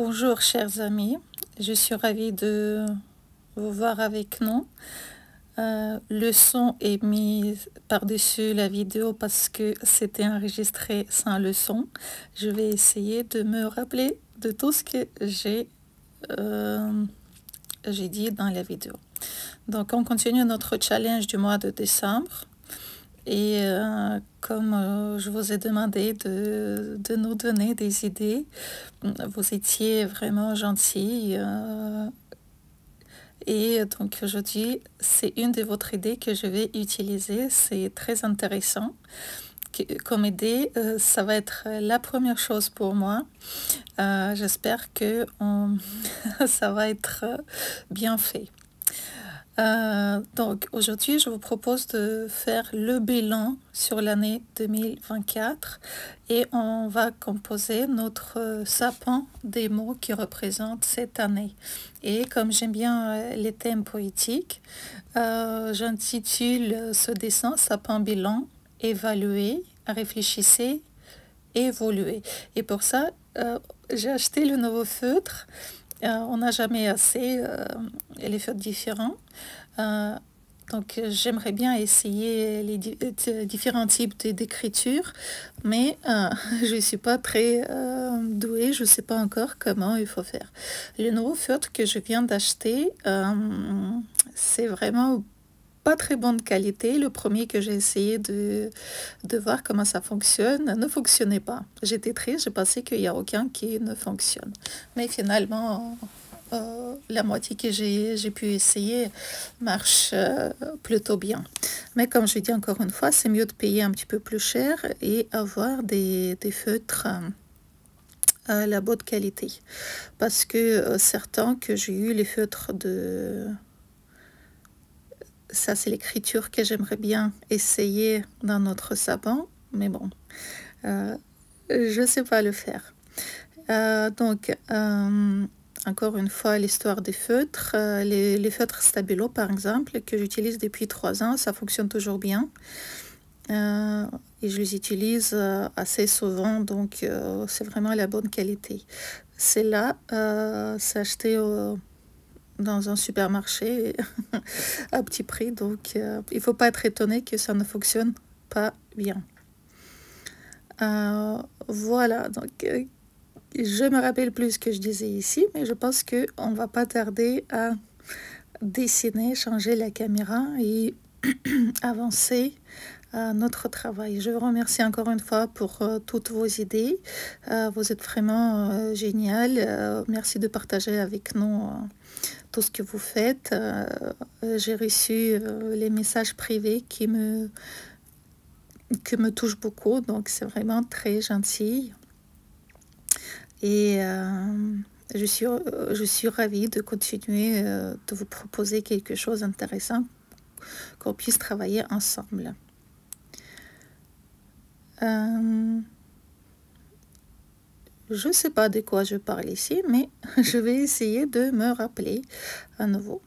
Bonjour chers amis, je suis ravie de vous voir avec nous. Le son est mis par-dessus la vidéo parce que c'était enregistré sans le son. Je vais essayer de me rappeler de tout ce que j'ai dit dans la vidéo. Donc on continue notre challenge du mois de décembre. Et comme je vous ai demandé de nous donner des idées, vous étiez vraiment gentils. Et donc aujourd'hui, c'est une de votre idées que je vais utiliser. C'est très intéressant. Comme idée, ça va être la première chose pour moi. J'espère que ça va être bien fait. Donc aujourd'hui, je vous propose de faire le bilan sur l'année 2024 et on va composer notre sapin des mots qui représentent cette année. Et comme j'aime bien les thèmes poétiques, j'intitule ce dessin sapin bilan, évaluer, réfléchissez, évoluer. Et pour ça, j'ai acheté le nouveau feutre. On n'a jamais assez les feutres différents. Donc j'aimerais bien essayer les différents types d'écriture, mais je ne suis pas très douée, je ne sais pas encore comment il faut faire. Le nouveau feutre que je viens d'acheter, c'est vraiment pas très bonne qualité. Le premier que j'ai essayé de voir comment ça fonctionne ne fonctionnait pas. J'étais triste, je pensais qu'il n'y a aucun qui ne fonctionne. Mais finalement, la moitié que j'ai pu essayer marche plutôt bien. Mais comme je dis encore une fois, c'est mieux de payer un petit peu plus cher et avoir des feutres à la bonne qualité. Parce que certains que j'ai eu, les feutres de... Ça, c'est l'écriture que j'aimerais bien essayer dans notre sapin. Mais bon, je ne sais pas le faire. Donc, encore une fois, l'histoire des feutres. Les feutres Stabilo, par exemple, que j'utilise depuis 3 ans, ça fonctionne toujours bien. Et je les utilise assez souvent, donc c'est vraiment la bonne qualité. C'est là, c'est acheté dans un supermarché à petit prix, donc il ne faut pas être étonné que ça ne fonctionne pas bien. Voilà, donc je me rappelle plus ce que je disais ici, mais je pense qu'on ne va pas tarder à dessiner, changer la caméra et avancer à notre travail. Je vous remercie encore une fois pour toutes vos idées. Vous êtes vraiment génial. Merci de partager avec nous tout ce que vous faites. J'ai reçu les messages privés qui me touchent beaucoup, donc c'est vraiment très gentil. Et je suis ravie de continuer de vous proposer quelque chose d'intéressant, qu'on puisse travailler ensemble. Je ne sais pas de quoi je parle ici, mais je vais essayer de me rappeler à nouveau.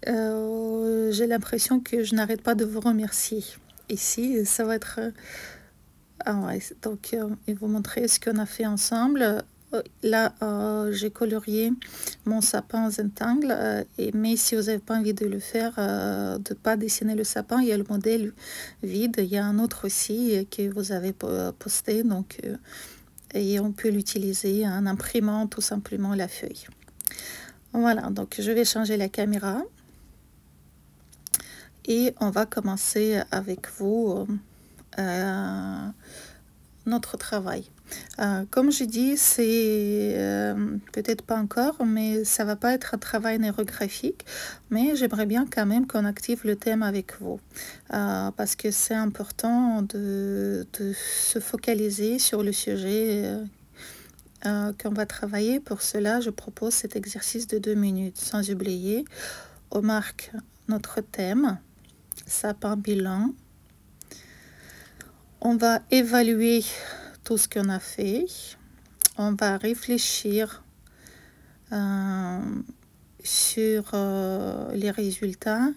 J'ai l'impression que je n'arrête pas de vous remercier. Ici, ça va être... ouais, donc, je vais vous montrer ce qu'on a fait ensemble. Là, j'ai colorié mon sapin en Zentangle, mais si vous n'avez pas envie de le faire, de ne pas dessiner le sapin, il y a le modèle vide. Il y a un autre aussi que vous avez posté, donc, et on peut l'utiliser en imprimant tout simplement la feuille. Voilà, donc je vais changer la caméra et on va commencer avec vous notre travail. Comme je dis, c'est peut-être pas encore, mais ça va pas être un travail neurographique, mais j'aimerais bien quand même qu'on active le thème avec vous, parce que c'est important de se focaliser sur le sujet qu'on va travailler. Pour cela, je propose cet exercice de 2 minutes. Sans oublier, on marque notre thème, sapin bilan. On va évaluer tout ce qu'on a fait. On va réfléchir sur les résultats.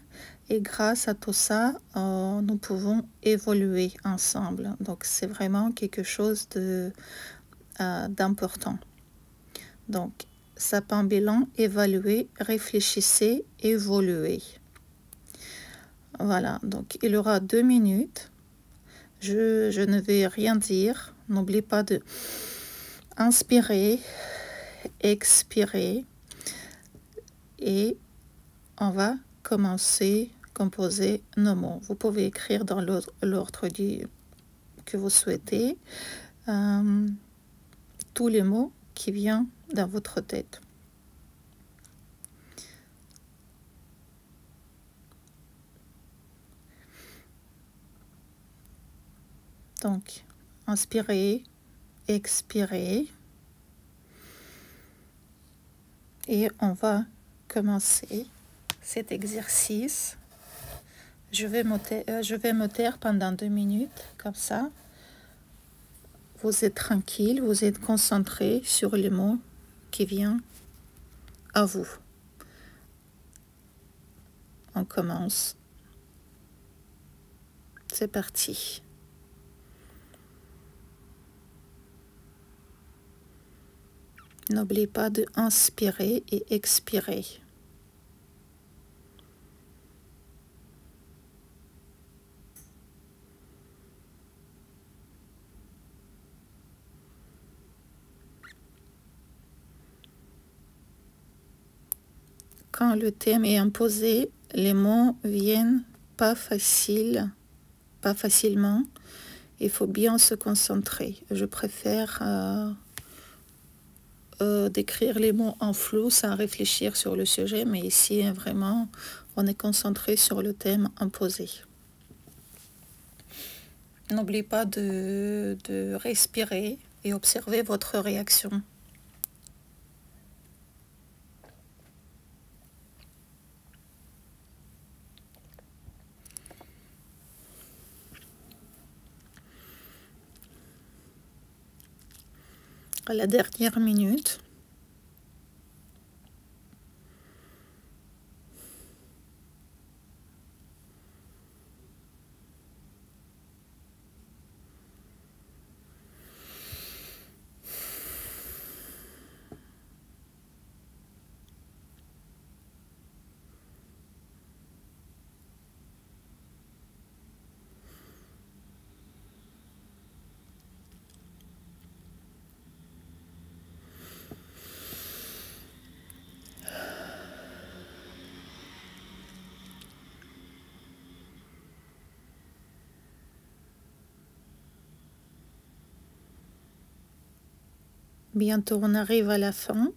Et grâce à tout ça, nous pouvons évoluer ensemble. Donc, c'est vraiment quelque chose d'important. Donc, sapin bilan, évaluer, réfléchissez, évoluer. Voilà, donc il y aura 2 minutes. Je ne vais rien dire. N'oubliez pas de inspirer, expirer. Et on va commencer à composer nos mots. Vous pouvez écrire dans l'ordre que vous souhaitez tous les mots qui viennent dans votre tête. Donc, inspirez, expirez. Et on va commencer cet exercice. Je vais me taire pendant 2 minutes, comme ça. Vous êtes tranquille, vous êtes concentré sur les mots qui viennent à vous. On commence. C'est parti. N'oubliez pas de inspirer et expirer. Quand le thème est imposé, les mots viennent pas facilement. Il faut bien se concentrer. Je préfère d'écrire les mots en flou sans réfléchir sur le sujet, mais ici vraiment on est concentré sur le thème imposé. N'oubliez pas de respirer et observer votre réaction. À la dernière minute. Bientôt on arrive à la fin.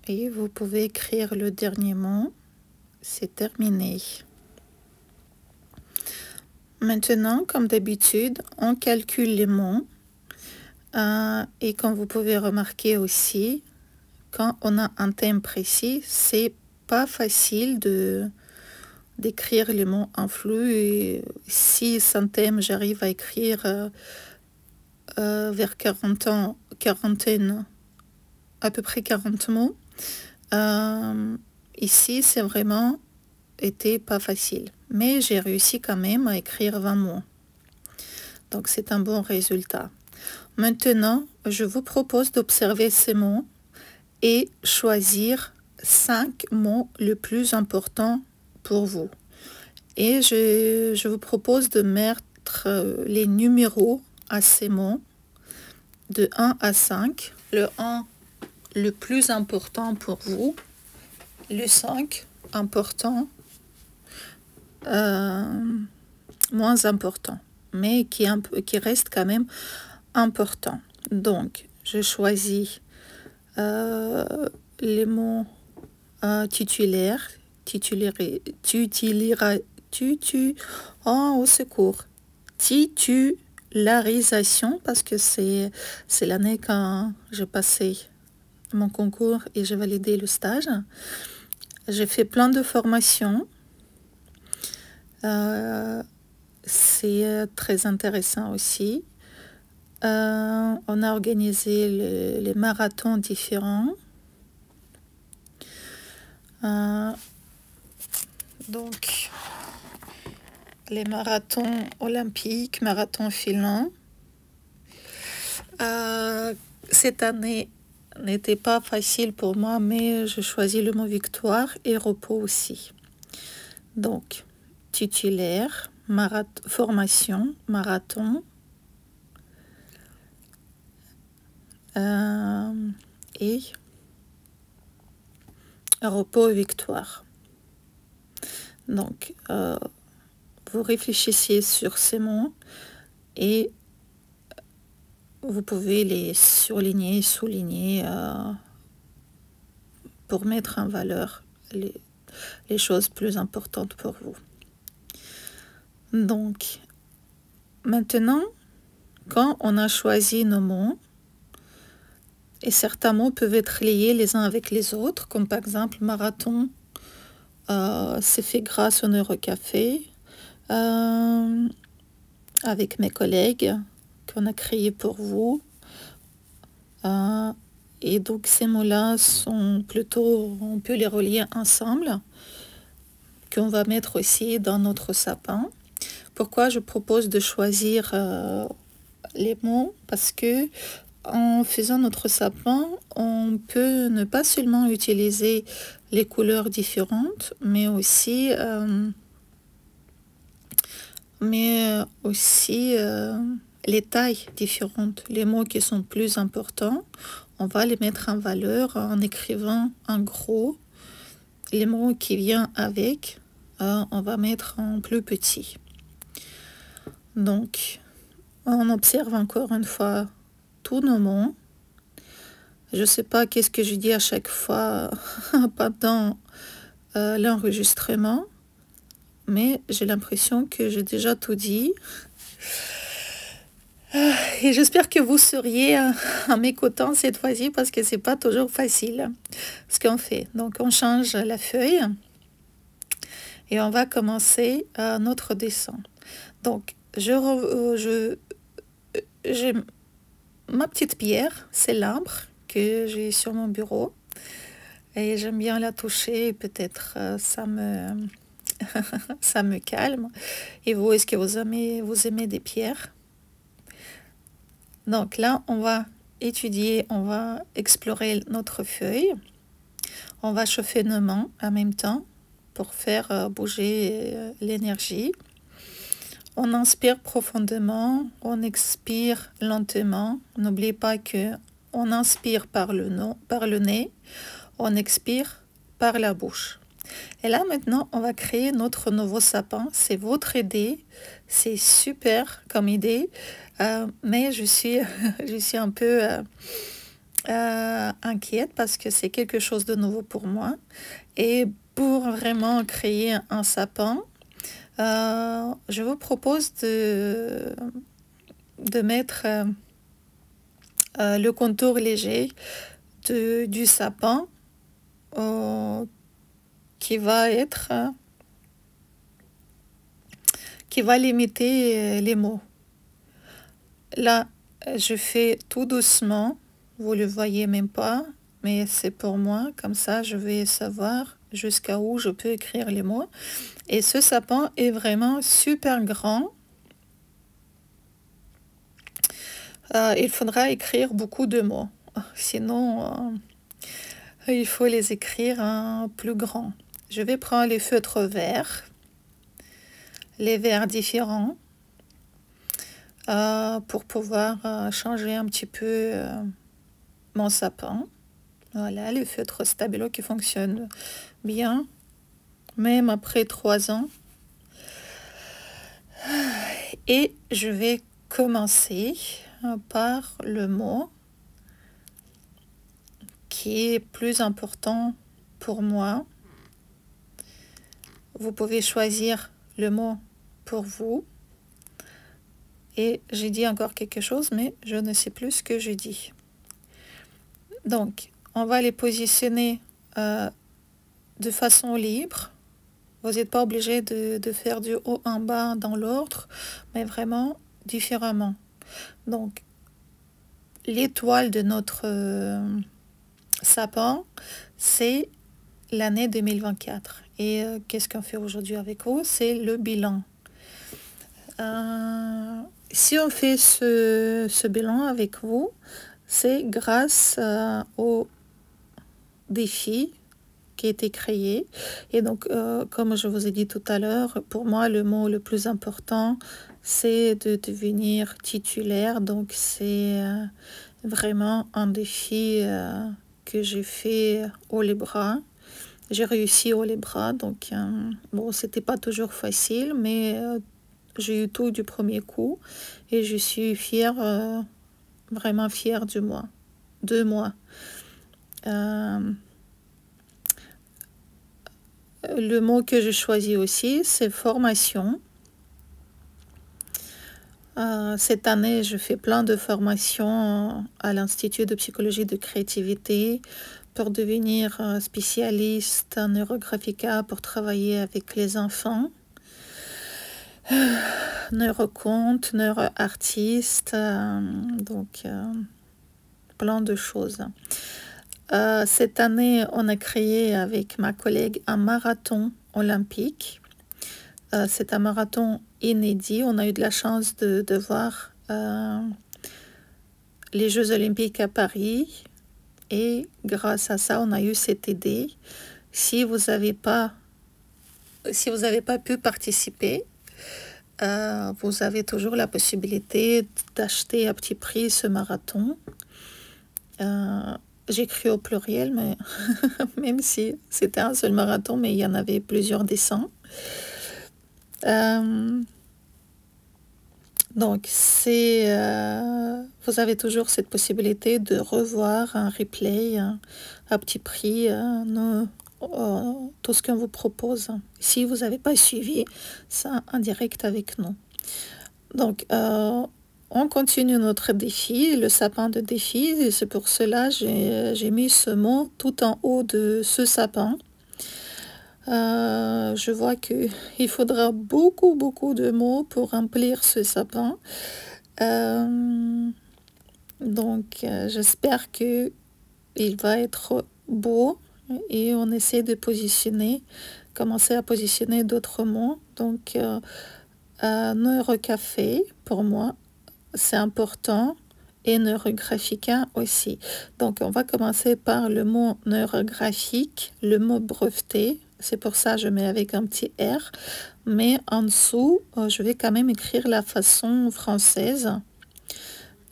Et vous pouvez écrire le dernier mot. C'est terminé. Maintenant, comme d'habitude, on calcule les mots. Et comme vous pouvez remarquer aussi, quand on a un thème précis, c'est pas facile d'écrire les mots en flou. Et si sans thème, j'arrive à écrire vers 40 à peu près 40 mots. Ici, c'est vraiment été pas facile. Mais j'ai réussi quand même à écrire 20 mots. Donc, c'est un bon résultat. Maintenant, je vous propose d'observer ces mots et choisir 5 mots les plus importants pour vous. Et je vous propose de mettre les numéros à ces mots de 1 à 5. Le 1, le plus important pour vous. Le 5, important. Moins important, mais qui reste quand même important. Donc, je choisis les mots titulaires, au secours, titularisation, parce que c'est l'année quand j'ai passé mon concours et j'ai validé le stage. J'ai fait plein de formations. C'est très intéressant aussi. On a organisé les marathons différents. Donc, les marathons olympiques, marathon filant. Cette année n'était pas facile pour moi, mais je choisis le mot victoire et repos aussi. Donc, titulaire, formation, marathon. Et repos et victoire. Donc, vous réfléchissez sur ces mots et vous pouvez les surligner, souligner pour mettre en valeur les choses plus importantes pour vous. Donc, maintenant, quand on a choisi nos mots, et certains mots peuvent être liés les uns avec les autres, comme par exemple marathon, c'est fait grâce au Neurocafé, avec mes collègues qu'on a créé pour vous. Et donc ces mots-là sont plutôt, on peut les relier ensemble, qu'on va mettre aussi dans notre sapin. Pourquoi je propose de choisir les mots? Parce que en faisant notre sapin, on peut ne pas seulement utiliser les couleurs différentes, mais aussi les tailles différentes. Les mots qui sont plus importants, on va les mettre en valeur en écrivant en gros. Les mots qui viennent avec, on va mettre en plus petit. Donc, on observe encore une fois tous nos mots. Je ne sais pas qu'est-ce que je dis à chaque fois pendant l'enregistrement, mais j'ai l'impression que j'ai déjà tout dit. Et j'espère que vous seriez en m'écoutant cette fois-ci parce que c'est pas toujours facile ce qu'on fait. Donc on change la feuille et on va commencer notre dessin. Donc j'ai ma petite pierre, c'est l'arbre que j'ai sur mon bureau et j'aime bien la toucher. Peut-être ça me ça me calme. Et vous, est-ce que vous aimez des pierres? Donc là, on va étudier, on va explorer notre feuille. On va chauffer nos mains en même temps pour faire bouger l'énergie. On inspire profondément, on expire lentement. N'oubliez pas que on inspire par le nez, on expire par la bouche. Et là maintenant, on va créer notre nouveau sapin. C'est votre idée, c'est super comme idée, mais je suis un peu inquiète parce que c'est quelque chose de nouveau pour moi. Et pour vraiment créer un sapin, je vous propose de mettre le contour léger du sapin qui va limiter les mots. Là, je fais tout doucement, vous le voyez même pas, mais c'est pour moi, comme ça je vais savoir jusqu'à où je peux écrire les mots. Et ce sapin est vraiment super grand. Il faudra écrire beaucoup de mots, sinon il faut les écrire en plus grand. Je vais prendre les feutres verts, les verts différents, pour pouvoir changer un petit peu mon sapin. Voilà, les feutres Stabilo qui fonctionnent bien, même après 3 ans. Et je vais commencer par le mot qui est plus important pour moi. Vous pouvez choisir le mot pour vous. Et j'ai dit encore quelque chose, mais je ne sais plus ce que j'ai dit. Donc, on va les positionner de façon libre. Vous n'êtes pas obligé de faire du haut en bas dans l'ordre, mais vraiment différemment. Donc, l'étoile de notre sapin, c'est l'année 2024. Et qu'est-ce qu'on fait aujourd'hui avec vous? C'est le bilan. Si on fait ce bilan avec vous, c'est grâce au défi qui a été créé. Et donc, comme je vous ai dit tout à l'heure, pour moi, le mot le plus important, c'est de devenir titulaire. Donc, c'est vraiment un défi que j'ai fait haut les bras. J'ai réussi haut les bras. Donc, bon, c'était pas toujours facile, mais j'ai eu tout du premier coup. Et je suis fière, vraiment fière de moi. Le mot que j'ai choisi aussi, c'est formation. Cette année, je fais plein de formations à l'Institut de psychologie de créativité pour devenir spécialiste en neurographica pour travailler avec les enfants, neuroconte, neuroartiste, donc plein de choses. Cette année, on a créé avec ma collègue un marathon olympique. C'est un marathon inédit. On a eu de la chance de voir les Jeux olympiques à Paris. Et grâce à ça, on a eu cette idée. Si vous n'avez pas pu participer, vous avez toujours la possibilité d'acheter à petit prix ce marathon. J'écris au pluriel, mais même si c'était un seul marathon, mais il y en avait plusieurs dessins. Donc, vous avez toujours cette possibilité de revoir un replay à petit prix, tout ce qu'on vous propose. Si vous n'avez pas suivi ça en direct avec nous. Donc, on continue notre défi, le sapin de défi. Et c'est pour cela que j'ai mis ce mot tout en haut de ce sapin. Je vois qu'il faudra beaucoup de mots pour remplir ce sapin. Donc, j'espère qu'il va être beau et on essaie de commencer à positionner d'autres mots. Donc, neurocafé, pour moi, c'est important. Et neurographica aussi. Donc, on va commencer par le mot neurographique, le mot breveté. C'est pour ça que je mets avec un petit R. Mais en dessous, je vais quand même écrire la façon française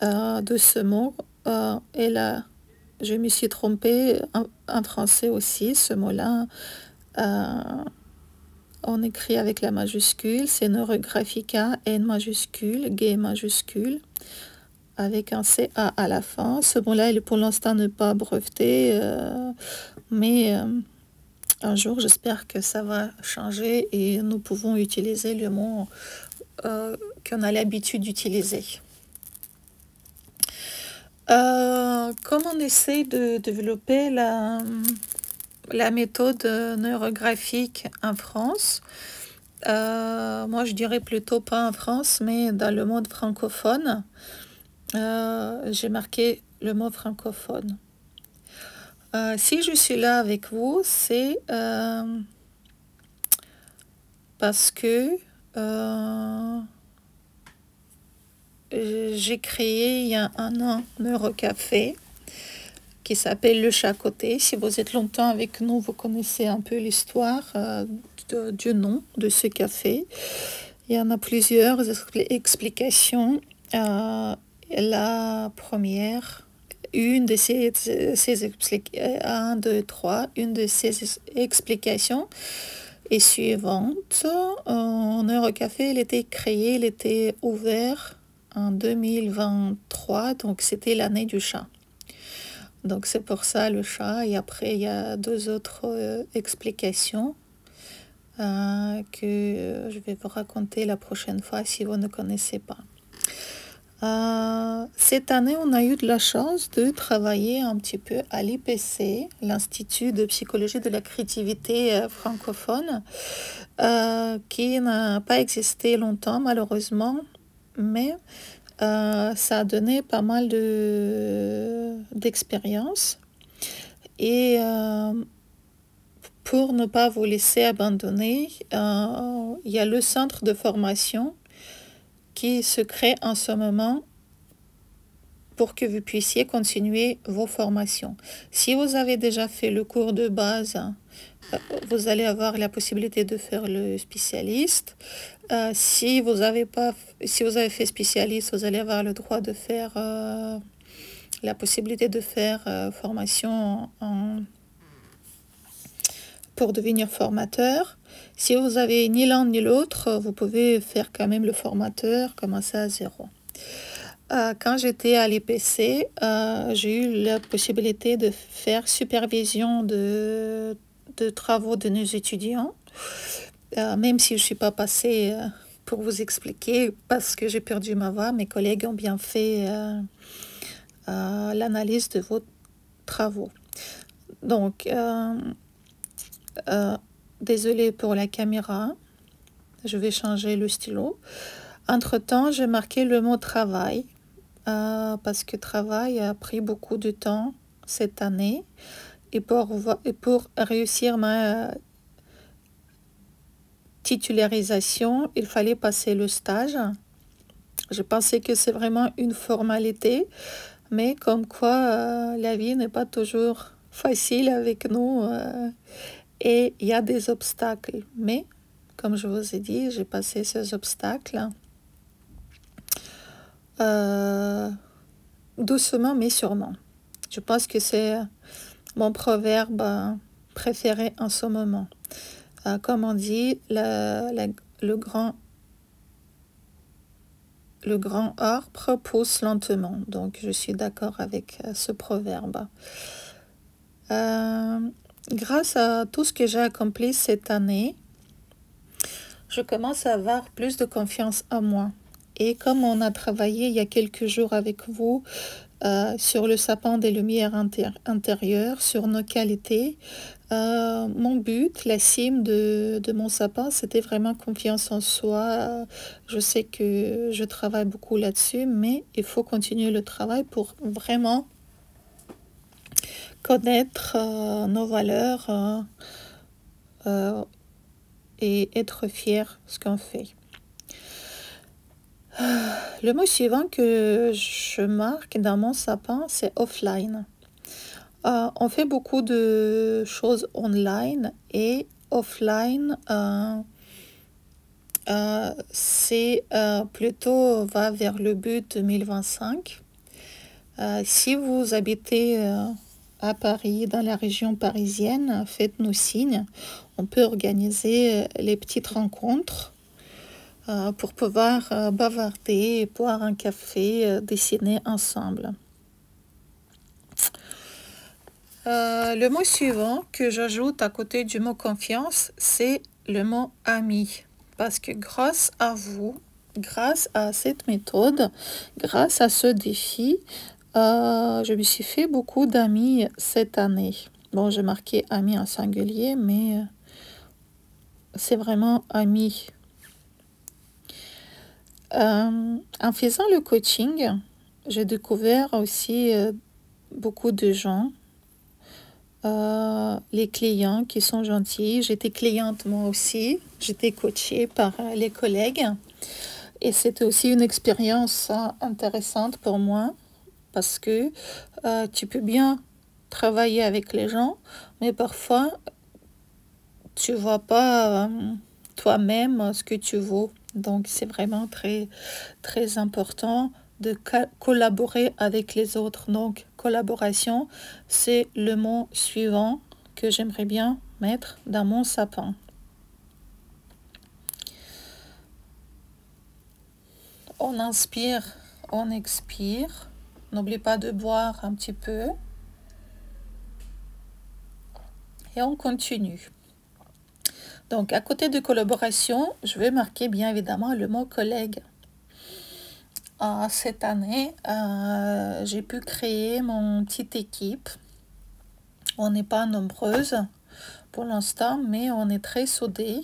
de ce mot. Et là, je me suis trompée en français aussi. Ce mot-là, on écrit avec la majuscule. C'est neurographica, N majuscule, G majuscule, avec un CA à la fin. Ce mot-là, il est pour l'instant ne pas breveté, mais un jour, j'espère que ça va changer et nous pouvons utiliser le mot qu'on a l'habitude d'utiliser. Comme on essaie de développer la méthode neurographique en France, moi je dirais plutôt pas en France, mais dans le monde francophone, j'ai marqué le mot francophone. Si je suis là avec vous, c'est parce que j'ai créé il y a un an Neurocafé qui s'appelle Le Chat Côté. Si vous êtes longtemps avec nous, vous connaissez un peu l'histoire du nom de ce café. Il y en a plusieurs explications. La première, une de ces explications est suivante. Neurocafé, il était ouvert en 2023, donc c'était l'année du chat. Donc c'est pour ça le chat. Et après, il y a deux autres explications que je vais vous raconter la prochaine fois si vous ne connaissez pas. Cette année, on a eu de la chance de travailler un petit peu à l'IPC, l'Institut de psychologie de la créativité francophone, qui n'a pas existé longtemps malheureusement, mais ça a donné pas mal d'expérience. Et pour ne pas vous laisser abandonner, il y a le centre de formation qui se crée en ce moment pour que vous puissiez continuer vos formations. Si vous avez déjà fait le cours de base, vous allez avoir la possibilité de faire le spécialiste. Si vous avez fait spécialiste, vous allez avoir le droit de faire la possibilité de faire formation pour devenir formateur. Si vous avez ni l'un ni l'autre, vous pouvez faire quand même le formateur, commencer à zéro. Quand j'étais à l'IPC, j'ai eu la possibilité de faire supervision de travaux de nos étudiants, même si je ne suis pas passée pour vous expliquer parce que j'ai perdu ma voix. Mes collègues ont bien fait l'analyse de vos travaux. Donc, désolée pour la caméra, je vais changer le stylo. Entre-temps, j'ai marqué le mot travail parce que travail a pris beaucoup de temps cette année et pour réussir ma titularisation, il fallait passer le stage. Je pensais que c'est vraiment une formalité, mais comme quoi la vie n'est pas toujours facile avec nous et il y a des obstacles. Mais comme je vous ai dit, j'ai passé ces obstacles doucement mais sûrement. Je pense que c'est mon proverbe préféré en ce moment. Comme on dit, le grand arbre pousse lentement. Donc, je suis d'accord avec ce proverbe. Grâce à tout ce que j'ai accompli cette année, je commence à avoir plus de confiance en moi. Et comme on a travaillé il y a quelques jours avec vous sur le sapin des lumières intérieures, sur nos qualités, mon but, la cime de mon sapin, c'était vraiment confiance en soi. Je sais que je travaille beaucoup là-dessus, mais il faut continuer le travail pour vraiment connaître nos valeurs et être fier de ce qu'on fait. Le mot suivant que je marque dans mon sapin, c'est offline. On fait beaucoup de choses online et offline, c'est plutôt va vers le but 2025. Si vous habitez à Paris, dans la région parisienne, faites-nous signe. On peut organiser les petites rencontres pour pouvoir bavarder, boire un café, dessiner ensemble. Le mot suivant que j'ajoute à côté du mot confiance, c'est le mot ami. Parce que grâce à vous, grâce à cette méthode, grâce à ce défi, je me suis fait beaucoup d'amis cette année. Bon, j'ai marqué amis en singulier, mais c'est vraiment amis. En faisant le coaching, j'ai découvert aussi beaucoup de gens. Les clients qui sont gentils. J'étais cliente moi aussi. J'étais coachée par les collègues. Et c'était aussi une expérience intéressante pour moi parce que tu peux bien travailler avec les gens, mais parfois tu vois pas toi-même ce que tu vaux. Donc c'est vraiment très, très important de collaborer avec les autres. Donc, collaboration, c'est le mot suivant que j'aimerais bien mettre dans mon sapin. On inspire, on expire. N'oublie pas de boire un petit peu. Et on continue. Donc, à côté de collaboration, je vais marquer bien évidemment le mot collègue. Cette année, j'ai pu créer mon petite équipe. On n'est pas nombreuses pour l'instant, mais on est très soudés.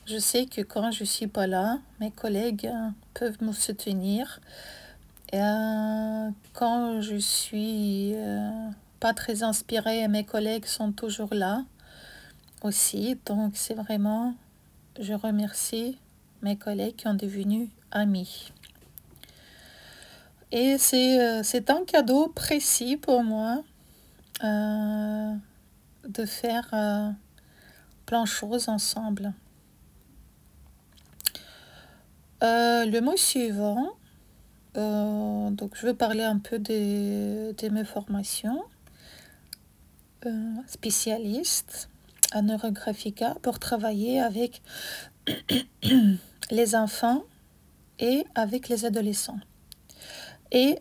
Je sais que quand je ne suis pas là, mes collègues peuvent me soutenir. Quand je suis pas très inspirée, mes collègues sont toujours là. aussi. Donc, c'est vraiment, je remercie mes collègues qui ont devenu amis. Et c'est un cadeau précis pour moi de faire plein de choses ensemble. Le mot suivant, donc je veux parler un peu de mes formations. Spécialiste en Neurographica pour travailler avec les enfants et avec les adolescents. Et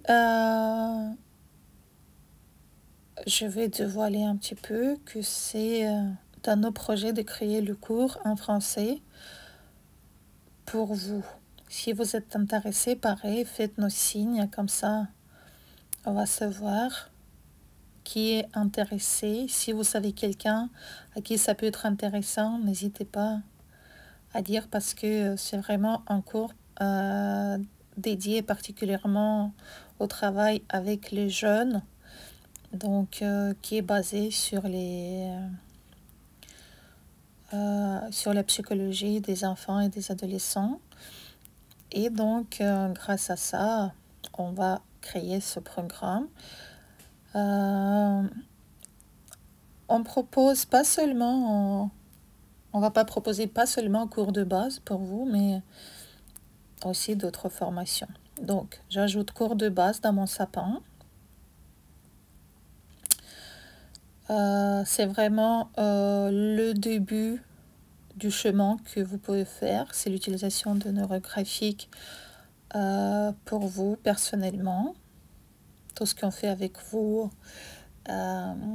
je vais dévoiler un petit peu que c'est dans nos projets de créer le cours en français pour vous. Si vous êtes intéressé, pareil, faites-nous signe, comme ça on va savoir qui est intéressé. Si vous savez quelqu'un à qui ça peut être intéressant, n'hésitez pas à dire parce que c'est vraiment un cours dédié particulièrement au travail avec les jeunes, donc qui est basé sur la psychologie des enfants et des adolescents. Et donc, grâce à ça, on va créer ce programme. On propose pas seulement, on va pas proposer pas seulement cours de base pour vous, mais aussi d'autres formations. Donc, j'ajoute cours de base dans mon sapin. C'est vraiment le début du chemin que vous pouvez faire. C'est l'utilisation de Neurographique pour vous personnellement. Tout ce qu'on fait avec vous. Quand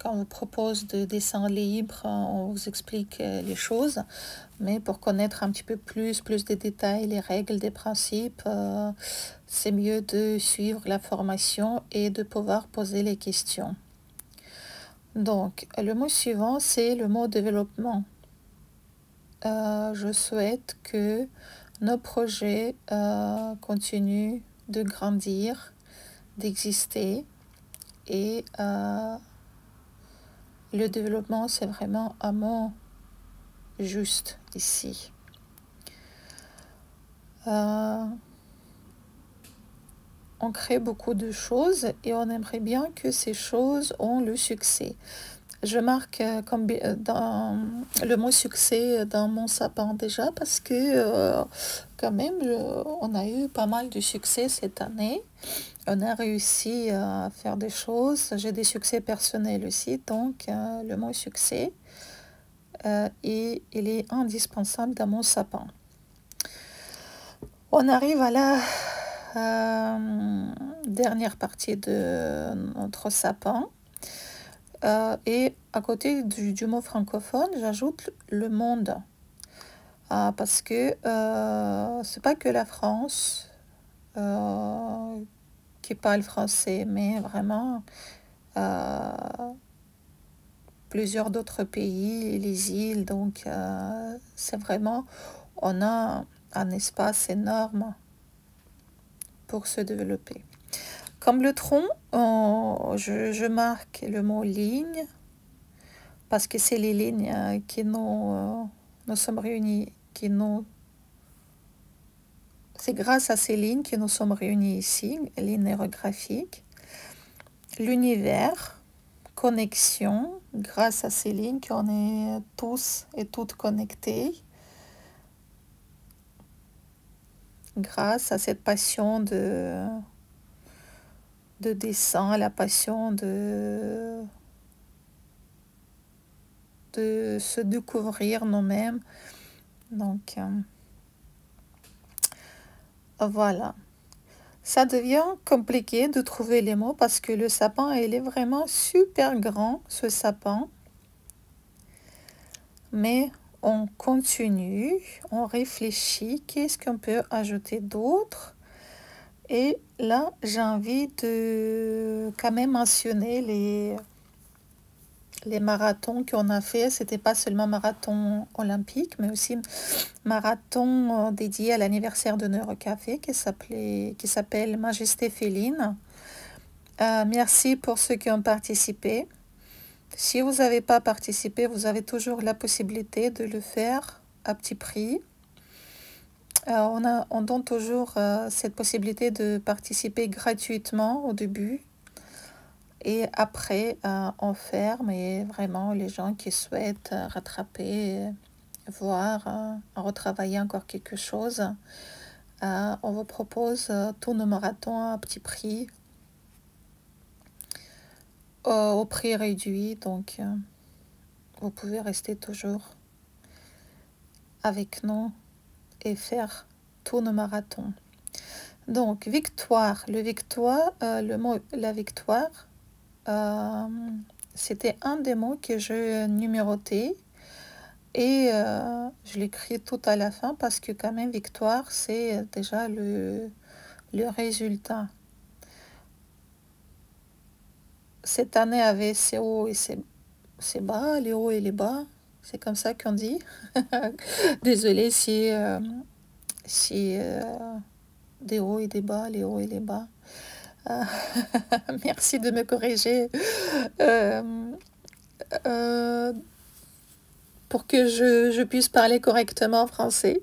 on vous propose de dessins libres, on vous explique les choses, mais pour connaître un petit peu plus des détails, les règles, des principes, c'est mieux de suivre la formation et de pouvoir poser les questions. Donc, le mot suivant, c'est le mot développement. Je souhaite que nos projets continuent de grandir, d'exister et le développement, c'est vraiment un mot juste ici. On crée beaucoup de choses et on aimerait bien que ces choses ont le succès. Je marque comme dans le mot succès dans mon sapin déjà parce que quand même, on a eu pas mal de succès cette année. On a réussi à faire des choses. J'ai des succès personnels aussi. Donc, le mot succès, et il est indispensable dans mon sapin. On arrive à la dernière partie de notre sapin. Et à côté du mot francophone, j'ajoute le monde. Parce que c'est pas que la France qui parle français, mais vraiment plusieurs d'autres pays, les îles. Donc, c'est vraiment, on a un espace énorme pour se développer. Comme le tronc, je marque le mot ligne parce que c'est les lignes qui nous sommes réunis, c'est grâce à ces lignes que nous sommes réunis ici, lignes neurographiques. L'univers, connexion, grâce à ces lignes qu'on est tous et toutes connectés. Grâce à cette passion de dessin, la passion de se découvrir nous-mêmes. Donc, voilà. Ça devient compliqué de trouver les mots parce que le sapin, il est vraiment super grand, ce sapin. Mais on continue, on réfléchit, qu'est-ce qu'on peut ajouter d'autre? Et là, j'ai envie de quand même mentionner les marathons qu'on a fait. C'était pas seulement marathon olympique, mais aussi marathon dédié à l'anniversaire de Neurocafé qui s'appelle Majesté Féline. Merci pour ceux qui ont participé. Si vous n'avez pas participé, vous avez toujours la possibilité de le faire à petit prix. On donne toujours cette possibilité de participer gratuitement au début. Et après, on ferme et vraiment les gens qui souhaitent rattraper, voir, retravailler encore quelque chose, on vous propose tous nos marathons à petit prix, au prix réduit. Donc, vous pouvez rester toujours avec nous et faire tous nos marathons. Donc, victoire. Le mot la victoire, c'était un des mots que je numérotais et je l'écris tout à la fin parce que quand même victoire c'est déjà le résultat. Cette année avait ses hauts et ses bas, les hauts et les bas, c'est comme ça qu'on dit. Désolée si des hauts et des bas, les hauts et les bas. Merci de me corriger. Pour que je puisse parler correctement français.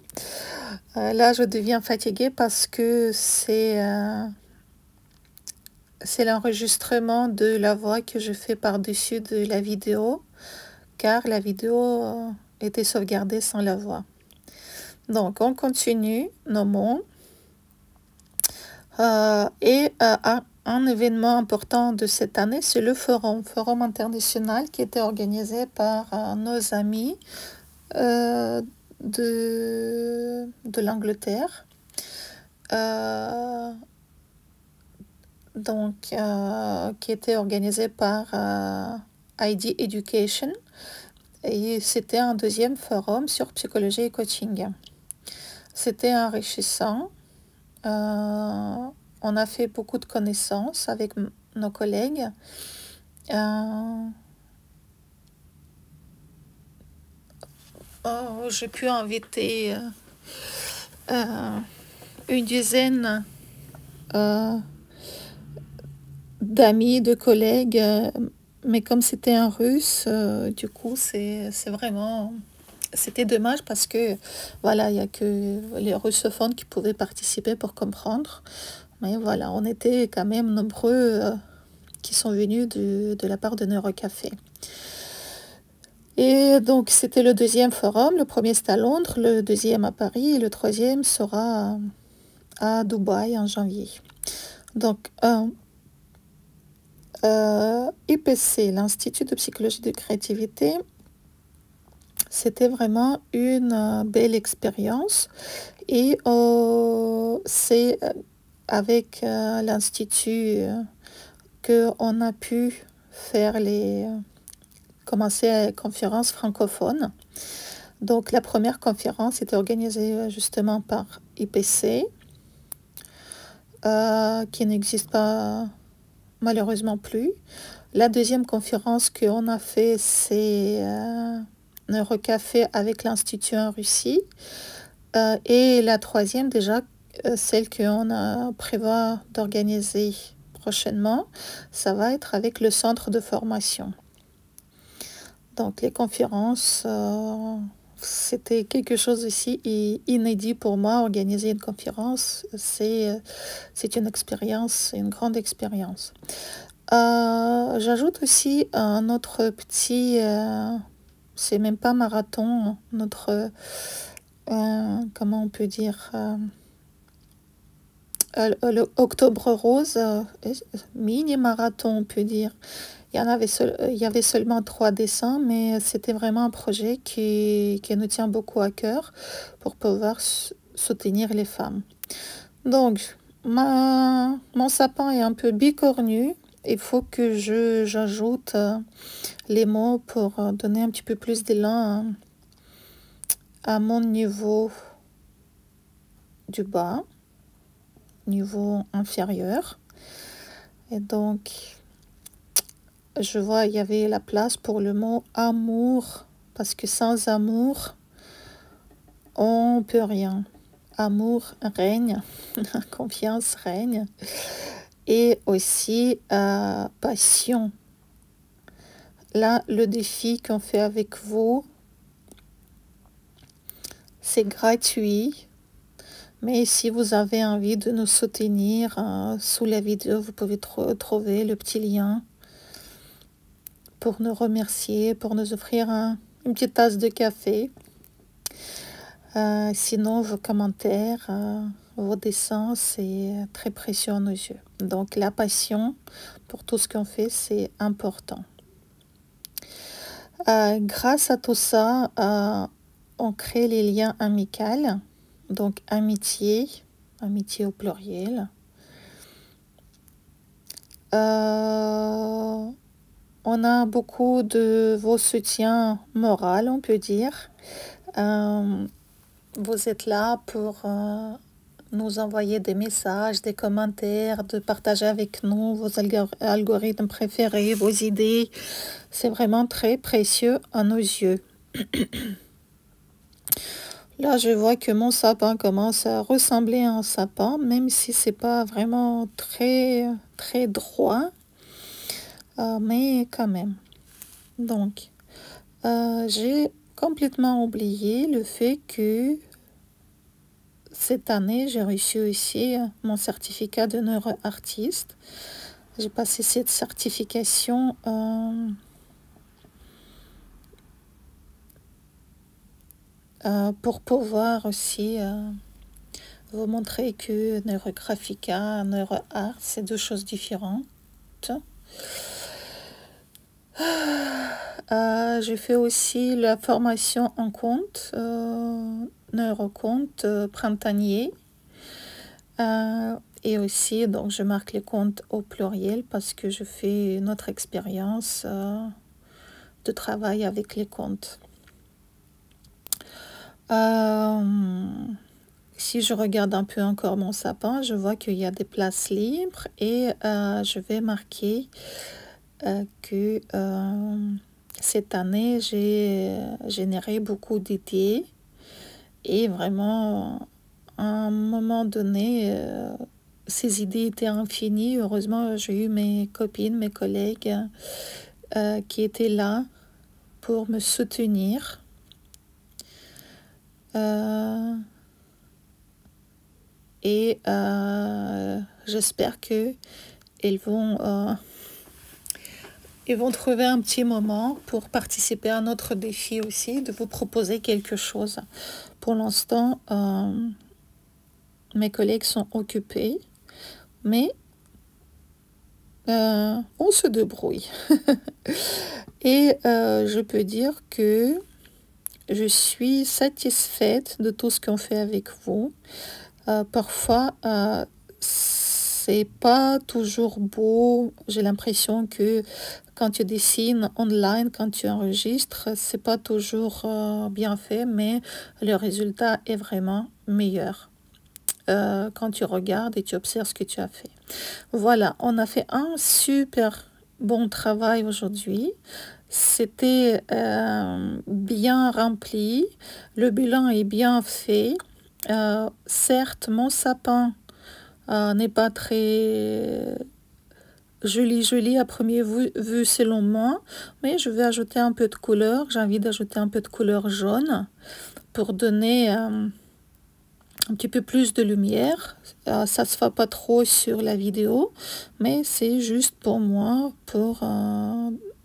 Là, je deviens fatiguée parce que c'est l'enregistrement de la voix que je fais par-dessus de la vidéo, car la vidéo était sauvegardée sans la voix. Donc, on continue nos mots. Un événement important de cette année, c'est le forum international qui était organisé par nos amis de l'Angleterre. Qui était organisé par ID Education. Et c'était un deuxième forum sur psychologie et coaching. C'était enrichissant. On a fait beaucoup de connaissances avec nos collègues. J'ai pu inviter une dizaine d'amis, de collègues, mais comme c'était un russe, du coup c'était dommage parce que voilà, il n'y a que les russophones qui pouvaient participer pour comprendre. Mais voilà, on était quand même nombreux qui sont venus de la part de Neurocafé. Et donc c'était le deuxième forum, le premier c'est à Londres, le deuxième à Paris et le troisième sera à Dubaï en janvier. Donc IPC, l'Institut de psychologie de créativité, c'était vraiment une belle expérience et c'est avec l'Institut qu'on a pu faire commencer les conférences francophones. Donc la première conférence était organisée justement par IPC, qui n'existe pas malheureusement plus. La deuxième conférence qu'on a fait, c'est Neurocafé avec l'Institut en Russie. Et la troisième, déjà, celle qu'on prévoit d'organiser prochainement, ça va être avec le centre de formation. Donc les conférences, c'était quelque chose aussi inédit pour moi. Organiser une conférence, c'est une expérience, une grande expérience. J'ajoute aussi un autre petit, c'est même pas marathon, notre, comment on peut dire, le Octobre Rose, mini-marathon on peut dire. Il y avait seulement 3 dessins, mais c'était vraiment un projet qui nous tient beaucoup à cœur pour pouvoir soutenir les femmes. Donc, mon sapin est un peu bicornu. Il faut que j'ajoute les mots pour donner un petit peu plus d'élan à mon niveau du bas, niveau inférieur. Et donc, je vois il y avait la place pour le mot amour, parce que sans amour, on peut rien. Amour règne, confiance règne. Et aussi passion. Là, le défi qu'on fait avec vous, c'est gratuit. Mais si vous avez envie de nous soutenir, sous la vidéo, vous pouvez trouver le petit lien pour nous remercier, pour nous offrir une petite tasse de café. Sinon, vos commentaires, vos dessins, c'est très précieux à nos yeux. Donc, la passion pour tout ce qu'on fait, c'est important. Grâce à tout ça, on crée les liens amicaux. Donc, amitié au pluriel. On a beaucoup de vos soutiens moraux, on peut dire. Vous êtes là pour nous envoyer des messages, des commentaires, de partager avec nous vos algorithmes préférés, vos idées. C'est vraiment très précieux à nos yeux. Là, je vois que mon sapin commence à ressembler à un sapin, même si c'est pas vraiment très droit, mais quand même. Donc, j'ai complètement oublié le fait que cette année, j'ai reçu aussi mon certificat de neuroartiste. J'ai passé cette certification pour pouvoir aussi vous montrer que Neurographica, NeuroArt, c'est deux choses différentes. J'ai fait aussi la formation en compte, neurocompte printanier. Et aussi, donc, je marque les comptes au pluriel parce que je fais une autre expérience de travail avec les comptes. Si je regarde un peu encore mon sapin, je vois qu'il y a des places libres et je vais marquer que cette année, j'ai généré beaucoup d'idées et vraiment, à un moment donné, ces idées étaient infinies. Heureusement, j'ai eu mes copines, mes collègues qui étaient là pour me soutenir. Et j'espère que ils vont trouver un petit moment pour participer à notre défi aussi, de vous proposer quelque chose. Pour l'instant, mes collègues sont occupés, mais on se débrouille. Et je peux dire que je suis satisfaite de tout ce qu'on fait avec vous. Parfois, c'est pas toujours beau. J'ai l'impression que quand tu dessines online, quand tu enregistres, c'est pas toujours bien fait, mais le résultat est vraiment meilleur quand tu regardes et tu observes ce que tu as fait. Voilà, on a fait un super bon travail aujourd'hui. C'était bien rempli, le bilan est bien fait. Certes, mon sapin n'est pas très joli à première vue selon moi, mais je vais ajouter un peu de couleur. J'ai envie d'ajouter un peu de couleur jaune pour donner un petit peu plus de lumière. Ça se fait pas trop sur la vidéo, mais c'est juste pour moi, pour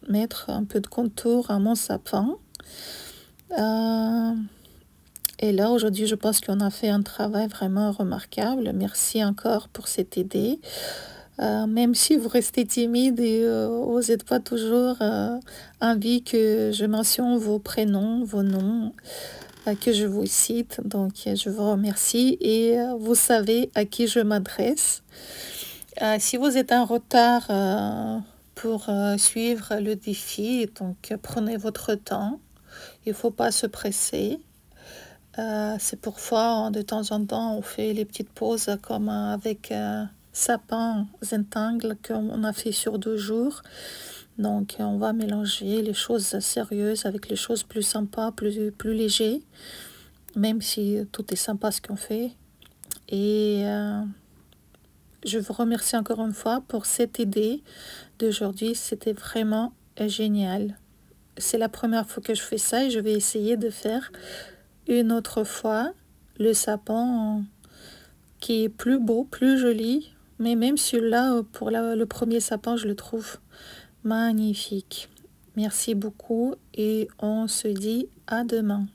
mettre un peu de contour à mon sapin. Et là, aujourd'hui, je pense qu'on a fait un travail vraiment remarquable. Merci encore pour cette idée. Même si vous restez timide et vous n'êtes pas toujours envie que je mentionne vos prénoms, vos noms, que je vous cite. Donc, je vous remercie et vous savez à qui je m'adresse. Si vous êtes en retard pour suivre le défi, donc prenez votre temps. Il ne faut pas se presser. C'est pourquoi de temps en temps on fait les petites pauses comme avec sapin Zentangle qu'on a fait sur 2 jours. Donc on va mélanger les choses sérieuses avec les choses plus sympas, plus légers, même si tout est sympa ce qu'on fait. Et je vous remercie encore une fois pour cette idée d'aujourd'hui. C'était vraiment est génial. C'est la première fois que je fais ça et je vais essayer de faire une autre fois le sapin qui est plus beau, plus joli. Mais même celui-là, pour le premier sapin, je le trouve magnifique. Merci beaucoup et on se dit à demain.